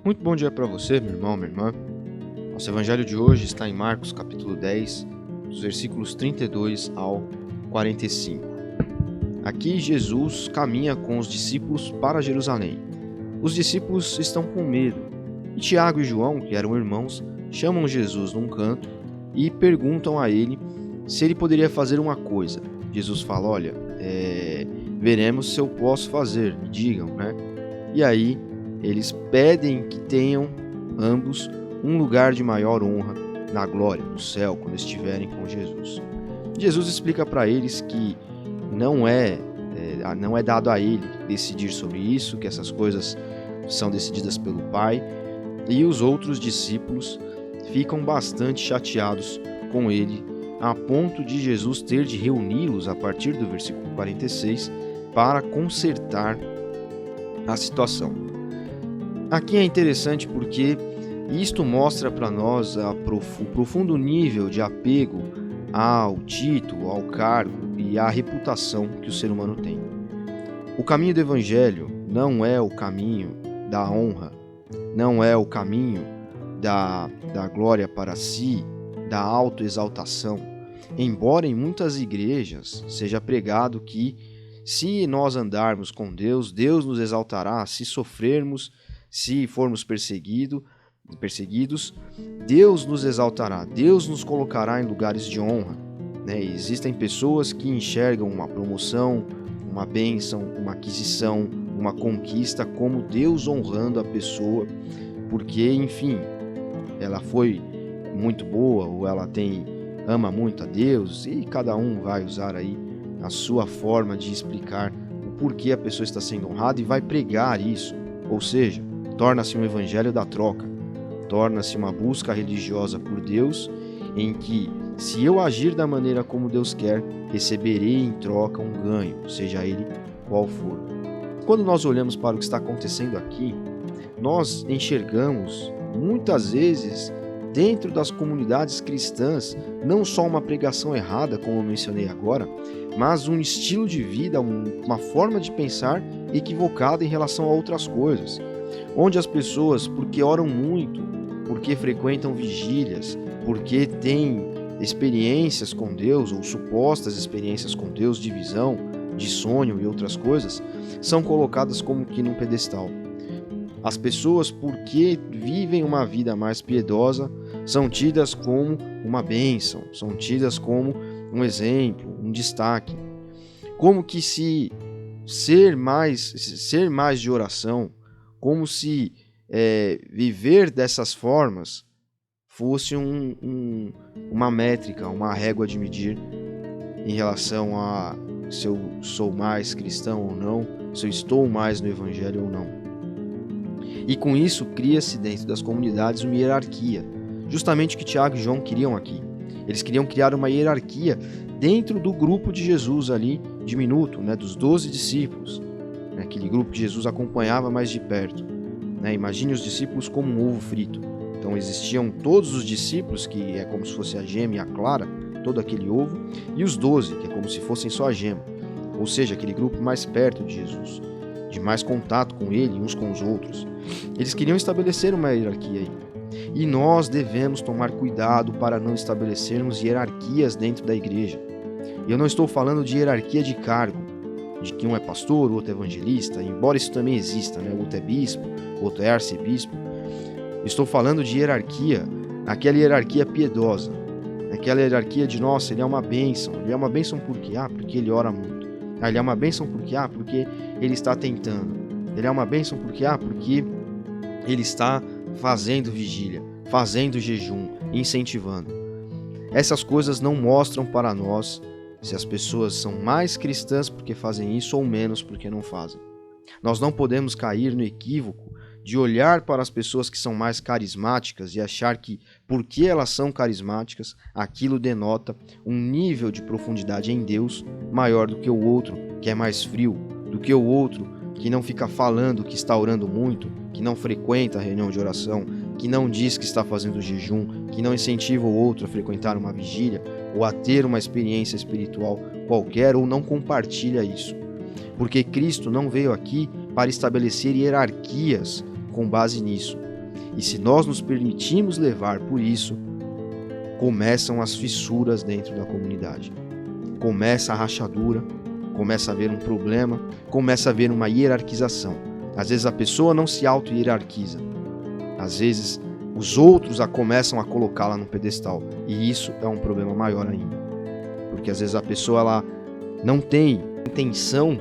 Muito bom dia para você, meu irmão, minha irmã. Nosso evangelho de hoje está em Marcos, capítulo 10, dos versículos 32 ao 45. Aqui Jesus caminha com os discípulos para Jerusalém. Os discípulos estão com medo, e Tiago e João, que eram irmãos, chamam Jesus num canto e perguntam a ele se ele poderia fazer uma coisa. Jesus fala, olha, veremos se eu posso fazer, me digam, né? E aí eles pedem que tenham ambos um lugar de maior honra na glória, no céu, quando estiverem com Jesus. Jesus explica para eles que não é dado a ele decidir sobre isso, que essas coisas são decididas pelo Pai, e os outros discípulos ficam bastante chateados com ele, a ponto de Jesus ter de reuni-los a partir do versículo 46 para consertar a situação. Aqui é interessante porque isto mostra para nós o profundo nível de apego ao título, ao cargo e à reputação que o ser humano tem. O caminho do Evangelho não é o caminho da honra, não é o caminho da glória para si, da autoexaltação. Embora em muitas igrejas seja pregado que se nós andarmos com Deus, Deus nos exaltará, se sofrermos, se formos perseguidos, Deus nos exaltará, Deus nos colocará em lugares de honra. Existem pessoas que enxergam uma promoção, uma bênção, uma aquisição, uma conquista como Deus honrando a pessoa, porque, enfim, ela foi muito boa ou ela ama muito a Deus, e cada um vai usar aí a sua forma de explicar o porquê a pessoa está sendo honrada e vai pregar isso, ou seja, torna-se um evangelho da troca, torna-se uma busca religiosa por Deus, em que, se eu agir da maneira como Deus quer, receberei em troca um ganho, seja ele qual for. Quando nós olhamos para o que está acontecendo aqui, nós enxergamos, muitas vezes, dentro das comunidades cristãs, não só uma pregação errada, como eu mencionei agora, mas um estilo de vida, uma forma de pensar equivocada em relação a outras coisas, onde as pessoas, porque oram muito, porque frequentam vigílias, porque têm experiências com Deus, ou supostas experiências com Deus, de visão, de sonho e outras coisas, são colocadas como que num pedestal. As pessoas, porque vivem uma vida mais piedosa, são tidas como uma bênção, são tidas como um exemplo, um destaque. Como que se ser mais de oração, como se viver dessas formas fosse uma métrica, uma régua de medir em relação a se eu sou mais cristão ou não, se eu estou mais no Evangelho ou não. E com isso cria-se dentro das comunidades uma hierarquia, justamente o que Tiago e João queriam aqui. Eles queriam criar uma hierarquia dentro do grupo de Jesus ali, diminuto, dos 12 discípulos, aquele grupo que Jesus acompanhava mais de perto. Imagine os discípulos como um ovo frito. Então existiam todos os discípulos, que é como se fosse a gema e a clara, todo aquele ovo, e os 12, que é como se fossem só a gema, ou seja, aquele grupo mais perto de Jesus, de mais contato com ele uns com os outros. Eles queriam estabelecer uma hierarquia aí. E nós devemos tomar cuidado para não estabelecermos hierarquias dentro da igreja. Eu não estou falando de hierarquia de cargo, de que um é pastor, o outro é evangelista, embora isso também exista, o outro é bispo, o outro é arcebispo. Eu estou falando de hierarquia, aquela hierarquia piedosa, aquela hierarquia de, nossa, ele é uma bênção. Ele é uma bênção por quê? Porque ele ora muito. Ele é uma bênção por quê? Porque ele está tentando. Ele é uma bênção por quê? Porque ele está fazendo vigília, fazendo jejum, incentivando. Essas coisas não mostram para nós se as pessoas são mais cristãs porque fazem isso ou menos porque não fazem. Nós não podemos cair no equívoco de olhar para as pessoas que são mais carismáticas e achar que, porque elas são carismáticas, aquilo denota um nível de profundidade em Deus maior do que o outro, que é mais frio, do que o outro, que não fica falando que está orando muito, que não frequenta a reunião de oração, que não diz que está fazendo jejum, que não incentiva o outro a frequentar uma vigília ou a ter uma experiência espiritual qualquer, ou não compartilha isso. Porque Cristo não veio aqui para estabelecer hierarquias com base nisso. E se nós nos permitimos levar por isso, começam as fissuras dentro da comunidade. Começa a rachadura, começa a haver um problema, começa a haver uma hierarquização. Às vezes a pessoa não se auto-hierarquiza. Às vezes os outros começam a colocá-la no pedestal. E isso é um problema maior ainda. Porque às vezes a pessoa ela não tem intenção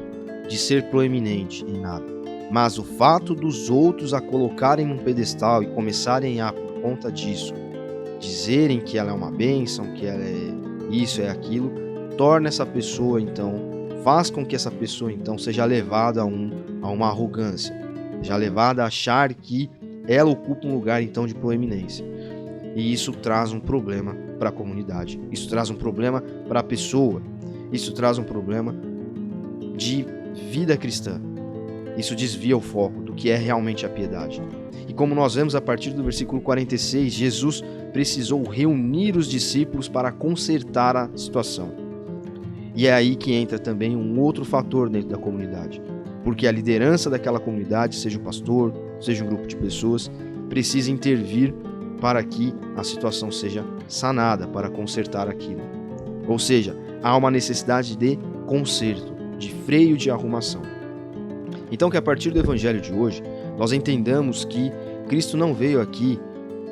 de ser proeminente em nada. Mas o fato dos outros a colocarem num pedestal e começarem a, por conta disso, dizerem que ela é uma bênção, que ela é isso, é aquilo, torna essa pessoa, então, faz com que essa pessoa, então, seja levada a uma arrogância, seja levada a achar que ela ocupa um lugar, então, de proeminência. E isso traz um problema para a comunidade, isso traz um problema para a pessoa, isso traz um problema de vida cristã. Isso desvia o foco do que é realmente a piedade. E como nós vemos a partir do versículo 46, Jesus precisou reunir os discípulos para consertar a situação. E é aí que entra também um outro fator dentro da comunidade. Porque a liderança daquela comunidade, seja o pastor, seja um grupo de pessoas, precisa intervir para que a situação seja sanada, para consertar aquilo. Ou seja, há uma necessidade de conserto, de freio de arrumação. Então que a partir do evangelho de hoje, nós entendamos que Cristo não veio aqui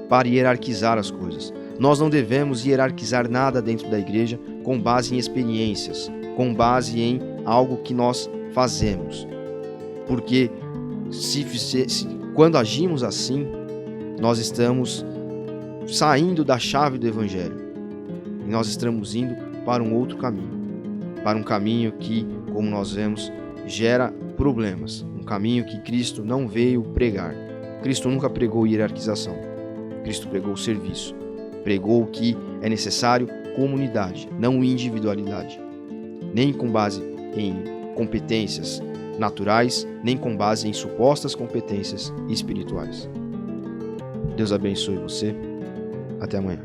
para hierarquizar as coisas. Nós não devemos hierarquizar nada dentro da igreja com base em experiências, com base em algo que nós fazemos. Porque quando agimos assim, nós estamos saindo da chave do evangelho. E nós estamos indo para um outro caminho. Para um caminho que, como nós vemos, gera problemas. Um caminho que Cristo não veio pregar. Cristo nunca pregou hierarquização. Cristo pregou o serviço. Pregou que é necessário comunidade, não individualidade. Nem com base em competências naturais, nem com base em supostas competências espirituais. Deus abençoe você. Até amanhã.